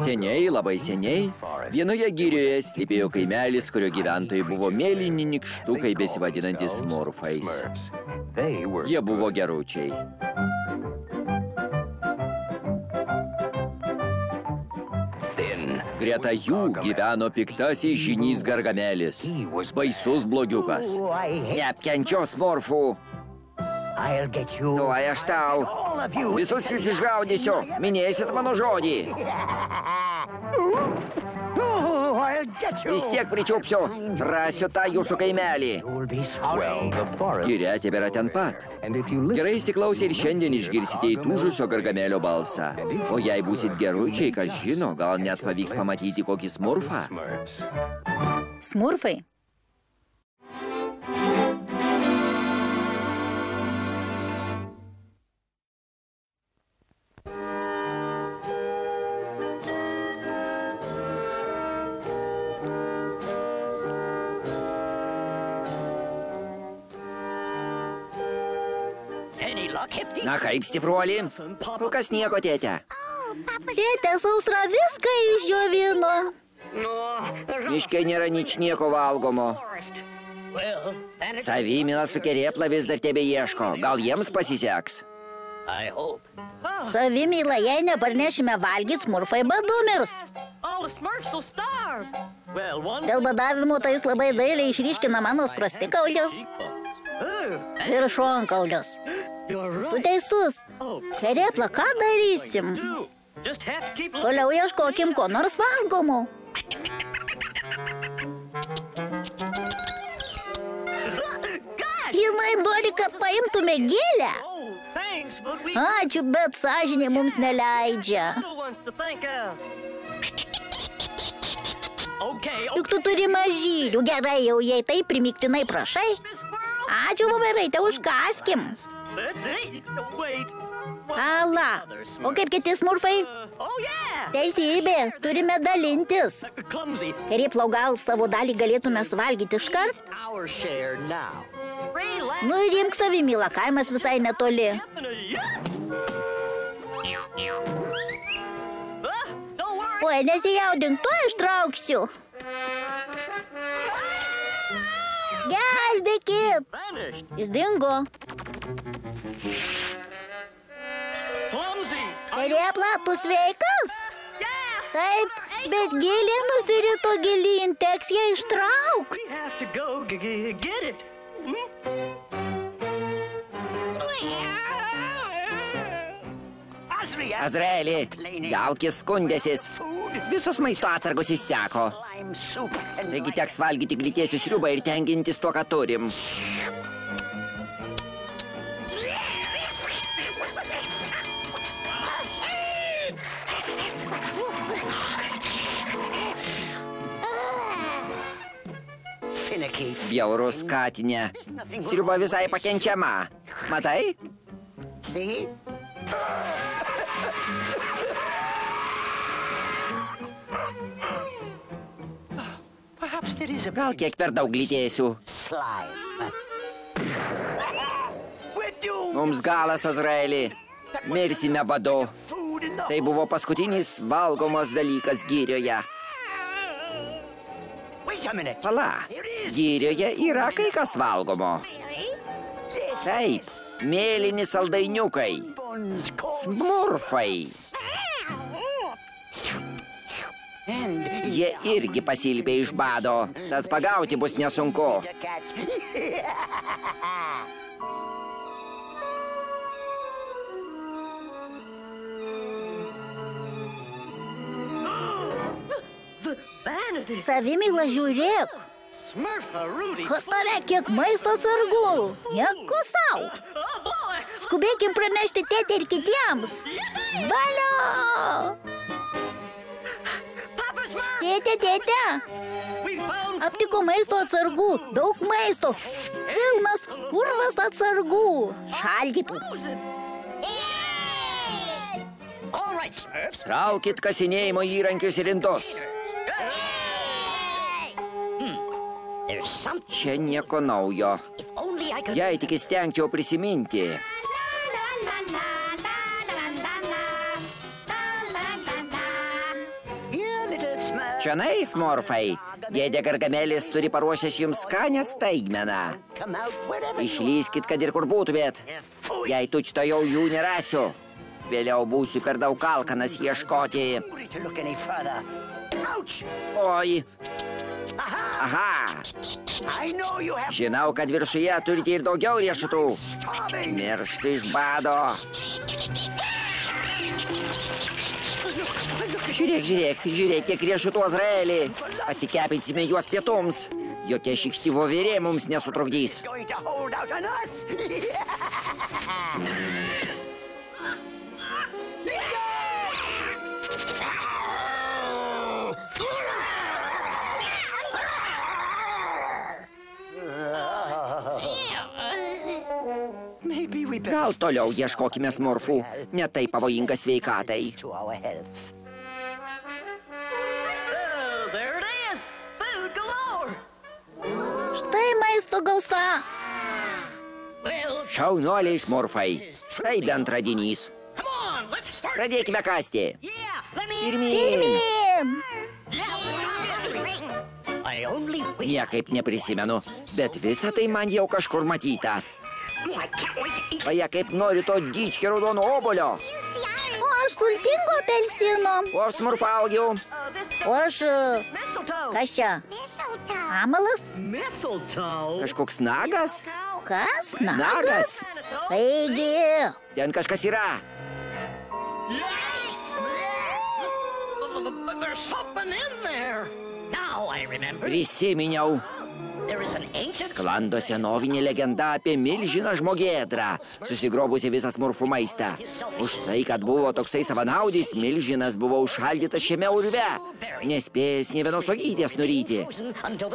Seniai, labai seniai, vienoje girioje slypėjo kaimelis, kurio gyventojai buvo mėlyni nykštukai besivadinantys smurfais. Jie buvo geručiai. Greta jų gyveno piktasis žynys Gargamelis, baisus blogiukas. Neapkenčiau smurfų. Tuoj aš tau. Visus jūs išgaudysiu. Minėsit mano žodį. Vis tiek pričiupsiu. Rasiu tą jūsų kaimelį. Giria tebėra ten pat. Gerai įsiklausę ir šiandien išgirsite įtūžusio Gargamelio balsą. O jei būsit geručiai, kas žino, gal net pavyks pamatyti kokį smurfą. Smurfai? Na kaip, stipruoli? Kol kas nieko, tėte. Tėte, sausra viską išdžiovino. Miške nėra ničnieko valgomo. Savimila su Kerėpla vis dar tebe ieško. Gal jiems pasiseks? Savimila, jei neparnešime valgyt, smurfai badu mirs. Dėl badavimo tai jis labai dailiai išryškina mano skruostikaulius ir šonkaulius. Tu teisus. Kerėpla, ką darysim? Toliau ieškokim ko nors valgomų. Jinai nori, kad paimtume gėlę. Ačiū, bet sąžinė mums neleidžia. Juk tu turi mažylių. Gerai, jau jei taip primiktinai prašai. Ačiū, voveraite, užkąskim. Ala, o kaip kiti smurfai? Teisybė, turime dalintis. Kerėpla, gal savo dalį galėtume suvalgyti iškart? Nu ir imk Savimila, kaimas visai netoli. Oi, nesijaudink, tuoj ištrauksiu. Gelbėkit! Jis dingo. Kerėpla, tu sveikas? Taip, bet gėlė nusirito gilyn, teks ją ištraukti. Azraeli, jaukis skundėsis. Visus maisto atsargus išseko. Taigi teks valgyti glitėsių sriubą ir tenkintis tuo, ką turim. Bjaurus katinė. Sriuba visai pakenčiama. Matai? Gal kiek per daug glitėsių. Mums galas, Azraeli. Mirsime badu. Tai buvo paskutinis valgomas dalykas girioje. Pala, girioje yra kai kas valgomo. Taip, mėlyni saldainiukai. Smurfai. Jie irgi pasilpė iš bado, tad pagauti bus nesunku. Savimila, žiūrėk. Tave kiek maisto atsargų. Nieko sau. Skubėkim pranešti tėtę ir kitiems. Valio! Tėtė. Aptiko maisto atsargų. Daug maisto. Pilnas urvas atsargų. Šaldytų. Traukit kasinėjimo įrankius ir indus. Čia nieko naujo. Jei tik įstengčiau prisiminti. Čionai, smurfai, dėdė Gargamelis turi paruošęs jums skanę staigmeną. Išlyskit, kad ir kur būtumėt. Jei tučtojau jų nerasiu, vėliau būsiu per daug alkanas ieškoti. Oi. Aha. Žinau, kad viršuje turite ir daugiau riešutų. Miršti iš bado. Žiūrėk, kiek riešutų Azraelį. Pasikepinsime juos pietums. Jokia šikšti voverė mums nesutrukdys. Gal toliau ieškokime smurfų, ne tai pavojinga sveikatai. Štai maisto gausa. Šaunuoliai smurfai, tai bent radinys. Pradėkime kasti. Pirmyn. Niekaip neprisimenu, bet visa tai man jau kažkur matyta. Vaja, kaip noriu to dyčki raudono obolio. O aš sultingo apelsino. O aš smurfaugiu. O aš... Kas čia? Amalas? Kažkoks nagas? Kas? Nagas? Taigi... Ten kažkas yra. Prisiminiau. Sklando senovinė legenda apie milžiną žmogėdrą, susigrobusi visą smurfų maistą. Už tai, kad buvo toksai savanaudis, milžinas buvo užšaldytas šiame urve, nespėjęs nė vienos uogytės nuryti.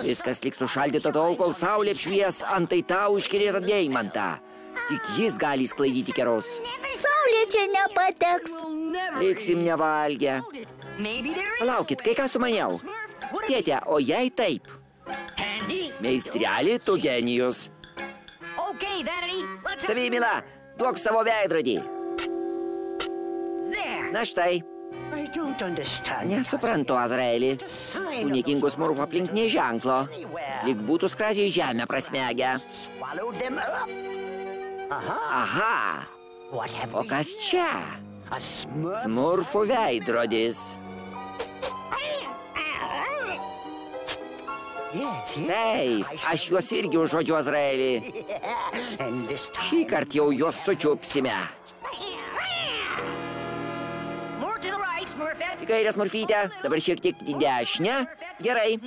Viskas liks užšaldyta tol, kol saulė apšvies antai tau iškerėtą deimantą. Tik jis gali sklaidyti kerus. Saulė čia nepateks. Liksim nevalgę. Palaukit, kai ką sumaniau. Tėte, o jei taip? Meistrelį, tu genijus. Savimila, duok savo veidrodį. Na štai. Nesuprantu, Azraelį. Tų niekingų smurfų aplink nė ženklo. Lyg būtų skradžiai žemę prasmegę. Aha. O kas čia? Smurfų veidrodis. Taip, aš juos irgi užuodžiu, Azraelį. Šįkart jau juos sučiupsime. Į kairę, smurfytę, dabar šiek tiek į dešinę. Gerai.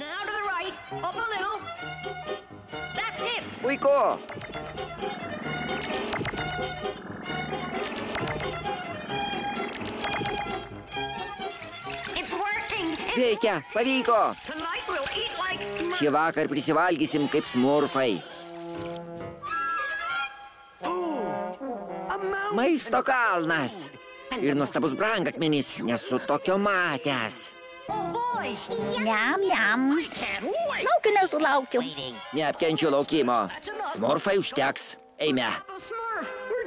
Puiku. Veikia, pavyko. Šį vakar prisivalgysim kaip smurfai. Maisto kalnas. Ir nuostabus brangakmenis, nesu tokio matęs. Niam, niam. Laukiu, nesulaukiu. Neapkenčiu laukimo. Smurfai užteks. Eime.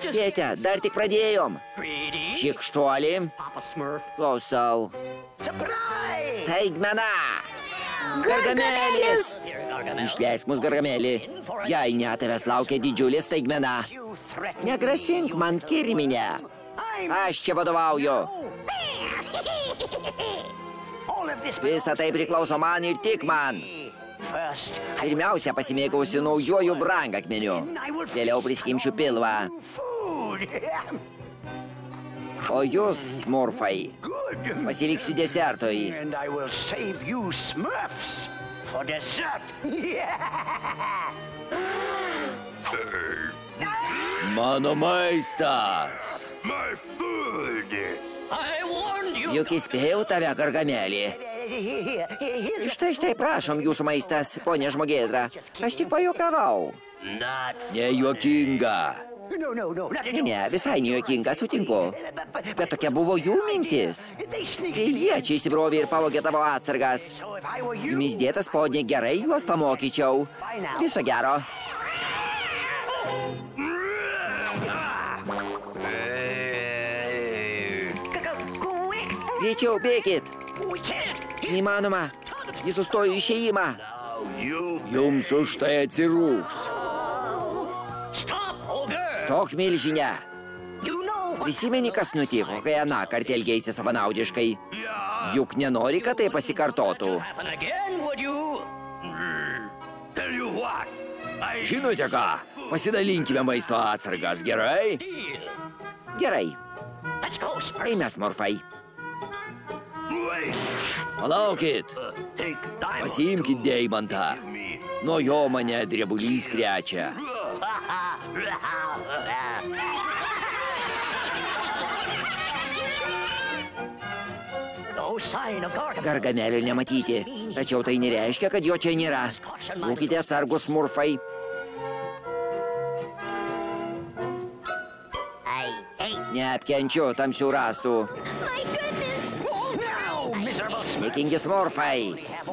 Tėte, dar tik pradėjom. Šikštuolį. Klausau. Staigmena. Gargamelis! Išleisk mus, Gargamelį. Jei ne, tavęs laukia didžiulė staigmena. Negrasink man, kirminė. Aš čia vadovauju. Visa tai priklauso man ir tik man. Pirmiausia, pasimėgausiu naujuoju brangakmeniu. Vėliau priskimšiu pilvą. O jūs, smurfai, pasiliksiu desertui. Mano maistas. Juk įspėjau tave, Gargamelį. Štai, prašom jūsų maistas, ponė žmogėdra. Aš tik pajuokavau. Nejuokinga. Ne, visai nejuokinga, sutinku. Bet tokia buvo jų mintis. Vėjiečiai įsibrovė ir pavogė tavo atsargas. Jumis dėtas, ponė, gerai juos pamokyčiau. Viso gero. Greičiau, bėkit. Neįmanoma. Jis sustojo išėjimą. Jums už tai atsirūks. Stok, milžinė. Prisimeni, kas nutiko, kai aną kartą elgeisi savanaudiškai? Juk nenori, kad tai pasikartotų. Žinote ką? Pasidalinkime maisto atsargas, gerai? Gerai. Eime, smurfai. Palaukit. Pasiimkit deimantą. Nuo jo mane drebulys krečia. Gargamelio nematyti, tačiau tai nereiškia, kad jo čia nėra. Būkite atsargus, smurfai. Neapkenčiu tamsių rastų. Nekingi smurfai.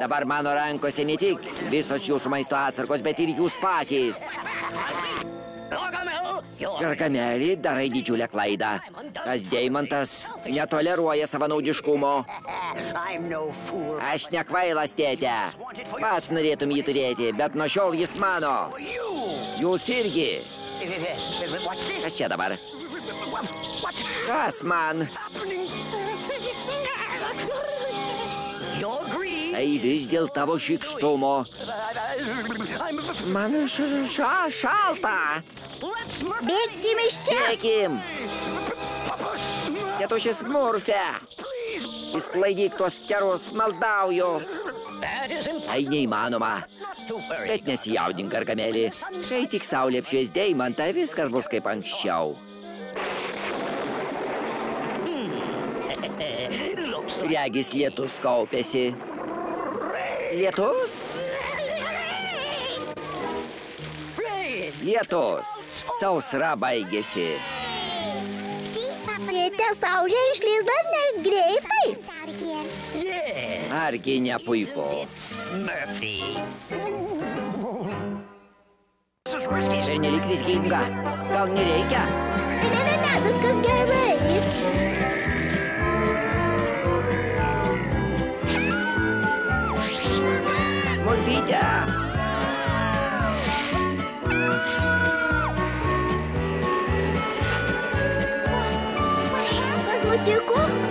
Dabar mano rankose ne tik visos jūsų maisto atsargos, bet ir jūs patys. Gargamelį, darai didžiulę klaidą. Tas deimantas netoleruoja savanaudiškumo. Aš nekvailas, tėte. Pats norėtum jį turėti, bet nuo šiol jis mano. Jūs irgi. Kas čia dabar? Kas man? Tai vis dėl tavo šykštumo. Man šalta. Bėgkim iš čia. Bėgkim. Tėtušis Smurfe. Išsklaidyk tuos kerus, maldauju. Tai neįmanoma. Bet nesijaudink, Gargamelį. Kai tik saulė apšvies deimantą, viskas bus kaip anksčiau. Regis lietus kaupėsi. Lietus? Lietus. Sausra baigėsi. Tėte, saulė išlys dar negreitai. Argi ne puiku. Pernelyg riskinga. Gal nereikia? Ne, viskas gerai. Smurfyte. Kas nutiko?